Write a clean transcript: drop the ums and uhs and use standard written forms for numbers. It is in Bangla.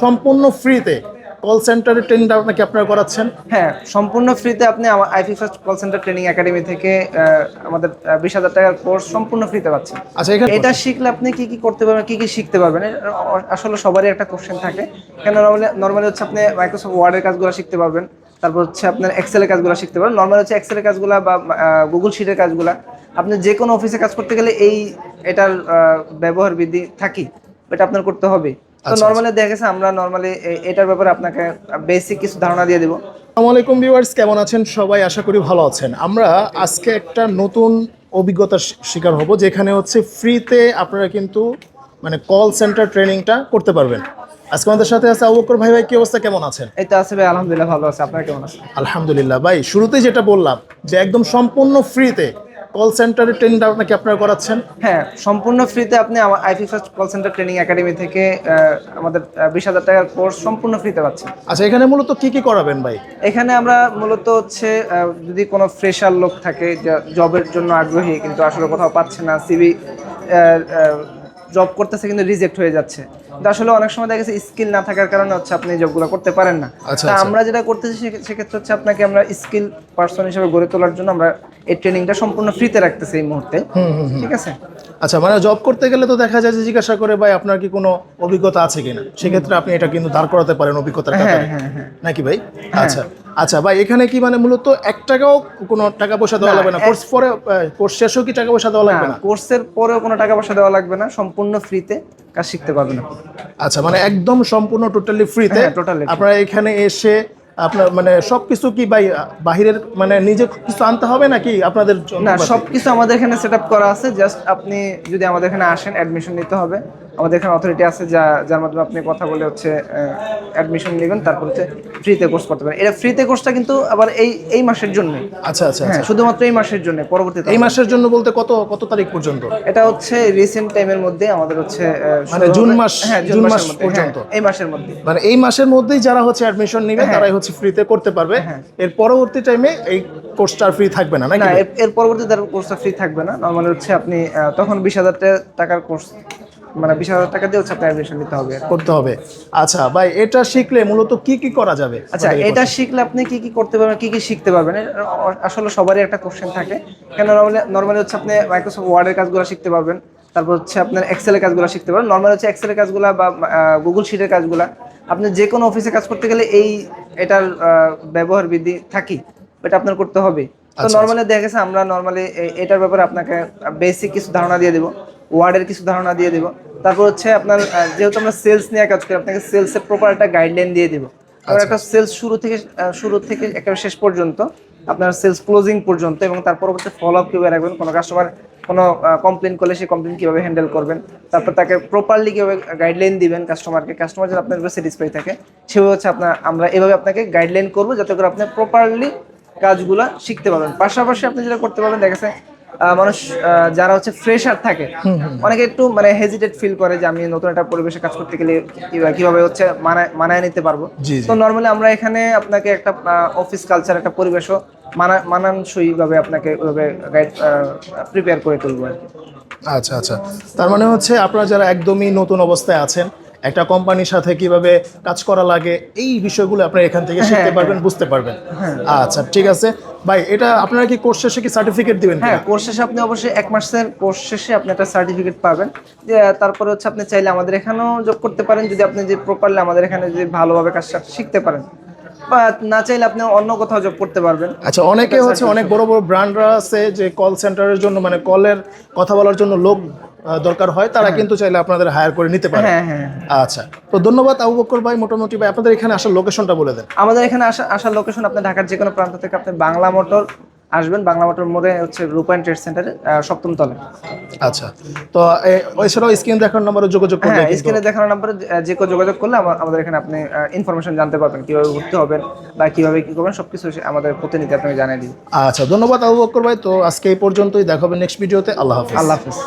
সম্পূর্ণ ফ্রিতে কল সেন্টারের ট্রেনিংটা আপনাকে আপনারা করাচ্ছেন? হ্যাঁ, সম্পূর্ণ ফ্রিতে। আপনি আমার IP first call centre training academy থেকে আমাদের 20,000 টাকার কোর্স সম্পূর্ণ ফ্রিতে পাচ্ছেন। আচ্ছা, এখানে এটা শিখলে আপনি কি কি করতে পারবেন, কি কি শিখতে পারবেন, আসলে সবারই একটা কোশ্চেন থাকে। কেন নর্মালি হচ্ছে আপনি মাইক্রোসফট ওয়ার্ডের কাজগুলো শিখতে পারবেন, তারপর হচ্ছে আপনার এক্সেলের কাজগুলো শিখতে পারবেন। নর্মালি হচ্ছে এক্সেলের কাজগুলো বা গুগল শিটের কাজগুলো আপনি যে কোনো অফিসে কাজ করতে গেলে এটার ব্যবহার বৃদ্ধি থাকি, এটা আপনার করতে হবে। তো নর্মালি দেখা গেছে আমরা নর্মালি এটার ব্যাপারে আপনাকে বেসিক কিছু ধারণা দিয়ে দেবো। আসসালামু আলাইকুম ভিউয়ার্স, কেমন আছেন সবাই? আশা করি ভালো আছেন। আমরা আজকে একটা নতুন অভিজ্ঞতার শিকার হব, যেখানে হচ্ছে ফ্রিতে আপনারা কিন্তু মানে কল সেন্টার ট্রেনিংটা করতে পারবেন। আজকে আমাদের সাথে আছে আবু বকর ভাই। ভাই কি অবস্থা, কেমন আছেন? এই তো আছে ভাই, আলহামদুলিল্লাহ ভালো আছে। আপনারা কেমন আছেন? আলহামদুলিল্লাহ। ভাই শুরুতেই যেটা বললাম যে একদম সম্পূর্ণ ফ্রিতে কল সেন্টারের ট্রেনিংটা আপনাকে আপনারা করাচ্ছেন? হ্যাঁ, সম্পূর্ণ ফ্রিতে। আপনি আমার IP first call centre training academy থেকে আমাদের 20,000 টাকার কোর্স সম্পূর্ণ ফ্রিতে পাচ্ছেন। আচ্ছা, এখানে মূলত কি কি করাবেন ভাই? এখানে আমরা মূলত হচ্ছে যদি কোনো ফ্রেশার লোক থাকে জবের জন্য আগ্রহী কিন্তু আসলে কোথাও পাচ্ছে না, সিভি জব করতেছে কিন্তু রিজেক্ট হয়ে যাচ্ছে, কিন্তু আসলে অনেক সময় দেখা গেছে স্কিল না থাকার কারণে হচ্ছে আপনি এই জবগুলো করতে পারেন না। তা আমরা যেটা করতেছি সেক্ষেত্রে হচ্ছে আপনাকে আমরা স্কিল পার্সন হিসেবে গড়ে তোলার জন্য আমরা এই ট্রেনিংটা সম্পূর্ণ ফ্রিতে রাখতেছি এই মুহূর্তে। ঠিক আছে। আচ্ছা, মানে জব করতে গেলে তো দেখা যায় যে জিজ্ঞাসা করে ভাই আপনার কি কোনো অভিজ্ঞতা আছে কিনা, সেক্ষেত্রে আপনি এটা কিন্তু দাঁড় করাতে পারেন অভিজ্ঞতার কারণে, নাকি ভাই? আচ্ছা আচ্ছা ভাই, এখানে কি মানে মূলত 1 টাকাও কোনো টাকা পয়সা দেওয়া লাগবে না? কোর্স পরে কোর্স শেষেও কি টাকা পয়সা দেওয়া লাগবে না? কোর্সের পরেও কোনো টাকা পয়সা দেওয়া লাগবে না, সম্পূর্ণ ফ্রিতে কাজ শিখতে পারবেন আপনি। আচ্ছা, মানে একদম সম্পূর্ণ টোটালি ফ্রিতে আপনারা এখানে এসে আপনার মানে সবকিছু কি ভাই বাহিরের মানে নিজে কিছু আনতে হবে নাকি আপনাদের? না, সবকিছু আমাদের এখানে সেটআপ করা আছে। জাস্ট আপনি যদি আমাদের এখানে আসেন অ্যাডমিশন নিতে হবে। আমাদের এখানে অথরিটি আছে যার মাধ্যমে আপনি কথা বলে হচ্ছে অ্যাডমিশন নেবেন, তারপর হচ্ছে ফ্রিতে কোর্স করতে পারেন। এটা ফ্রিতে কোর্সটা কিন্তু আবার এই মাসের জন্য। আচ্ছা আচ্ছা, হ্যাঁ, শুধুমাত্র এই মাসের জন্য। পরবর্তীতে এই মাসের জন্য বলতে কত কত তারিখ পর্যন্ত? এটা হচ্ছে রিসেন্ট টাইমের মধ্যে আমাদের হচ্ছে মানে জুন মাস। হ্যাঁ, জুন মাস পর্যন্ত, এই মাসের মধ্যে। মানে এই মাসের মধ্যেই যারা হচ্ছে অ্যাডমিশন নেবে তারাই হচ্ছে ফ্রিতে করতে পারবে। এর পরবর্তী টাইমে এই কোর্সটা ফ্রি থাকবে না নাকি? না, এর পরবর্তীতে কোর্সটা ফ্রি থাকবে না। নরমালি হচ্ছে আপনি তখন 20,000 টাকার কোর্স, মানে 20,000 টাকা দিয়ে হচ্ছে আপনি অ্যাডমিশন নিতে হবে, করতে হবে। আচ্ছা ভাই, এটা শিখলে মূলত কি কি করা যাবে? আচ্ছা, এটা শিখলে আপনি কি কি করতে পারবেন, কি কি শিখতে পারবেন, আসলে সবারই একটা কোশ্চেন থাকে। কেন নর্মালি হচ্ছে আপনি মাইক্রোসফট ওয়ার্ডের কাজগুলো শিখতে পারবেন, তারপর হচ্ছে আপনার এক্সেলের কাজগুলো শিখতে পারবেন। নর্মালি হচ্ছে এক্সেলের কাজগুলো বা গুগল শিটের কাজগুলো আপনি যে কোনো অফিসে কাজ করতে গেলে এটার ব্যবহার বৃদ্ধি থাকি, এটা আপনার করতে হবে। তো নর্মালি দেখা গেছে আমরা নর্মালি এটার ব্যাপারে আপনাকে বেসিক কিছু ধারণা দিয়ে দেবো, ওয়ার্ডের কিছু ধারণা দিয়ে দেবো। তারপর হচ্ছে আপনার যেহেতু আমরা সেলস নিয়ে কাজ করি, আপনাকে সেলসের প্রপার একটা গাইডলাইন দিয়ে দেবো। কারণ একটা সেলস শুরু থেকে একেবারে শেষ পর্যন্ত, আপনার সেলস ক্লোজিং পর্যন্ত, এবং তার পরবর্তী ফলো আপ কীভাবে রাখবেন, কোনো কাস্টমার কোনো কমপ্লেন করলে সেই কমপ্লেন কীভাবে হ্যান্ডেল করবেন, তারপর তাকে প্রপারলি কীভাবে গাইডলাইন দিবেন কাস্টমার যাতে আপনার উপরে স্যাটিসফাই থাকে, সেভাবে হচ্ছে আমরা এভাবে আপনাকে গাইডলাইন করবো যাতে করে আপনি প্রপারলি কাজগুলো শিখতে পারবেন। পাশাপাশি আপনি যেটা করতে পারবেন, দেখা গেছে মানুষ যারা হচ্ছে ফ্রেশার থাকে, অনেকে একটু মানে হেজিটেট ফিল করে যে আমি নতুন একটা পরিবেশে কাজ করতে গেলে কিভাবে হচ্ছে মানায় নিতে পারবো। তো নর্মালি আমরা এখানে আপনাকে একটা অফিস কালচার, একটা পরিবেশও মানানসই ভাবে আপনাকে ওইভাবে গাইড প্রিপেয়ার করে তুলবো আর কি। আচ্ছা আচ্ছা, তার মানে হচ্ছে আপনারা যারা একদমই নতুন অবস্থায় আছেন, একটা কোম্পানির সাথে কিভাবে কাজ করা লাগে, এই বিষয়গুলো আপনারা এখান থেকে শিখতে পারবেন, বুঝতে পারবেন। আচ্ছা ঠিক আছে ভাই, এটা আপনারা কি কোর্স শেষে কি সার্টিফিকেট দিবেন? হ্যাঁ, কোর্স শেষে আপনি অবশ্যই 1 মাসের কোর্স শেষে আপনি একটা সার্টিফিকেট পাবেন। যে তারপরে হচ্ছে আপনি চাইলে আমাদের এখানেও জব করতে পারেন, যদি আপনি যে প্রপারলি আমাদের এখানে যদি ভালোভাবে কাজটা শিখতে পারেন, বা না চাইলে আপনি অন্য কোথাও জব করতে পারবেন। আচ্ছা, অনেকে হচ্ছে অনেক বড় বড় ব্র্যান্ডরা আছে যে কল সেন্টারের জন্য মানে কলের কথা বলার জন্য লোক দরকার হয়, তারা কিন্তু চাইলে আপনাদের হায়ার করে নিতে পারে। আচ্ছা, তো ধন্যবাদ আবু বকর ভাই। মোটামুটি ভাই আপনাদের এখানে আসার লোকেশনটা বলে দেন। আমাদের এখানে আসার লোকেশন, আপনি ঢাকার যে কোনো প্রান্ত থেকে আপনি বাংলা মোটর আসবেন, বাংলা মোটর মোড়ে হচ্ছে রূপায়ণ ট্রেড সেন্টারের 7ম তলে। আচ্ছা, তো এছাড়াও স্ক্রিনে দেখানোর নম্বরে যোগাযোগ করলে, স্ক্রিনে দেখানোর নম্বরে যে কেউ যোগাযোগ করলে আমাদের এখানে আপনি ইনফরমেশন জানতে পারবেন, কিভাবে ভর্তি হবেন বা কিভাবে কি করবেন, সবকিছু আমাদের প্রতিনিধি আপনাকে জানিয়ে দিই। আচ্ছা, ধন্যবাদ আবু বকর ভাই। তো আজকে এই পর্যন্তই, দেখা হবে নেক্সট ভিডিওতে। আল্লাহ হাফেজ। আল্লাহ হাফেজ।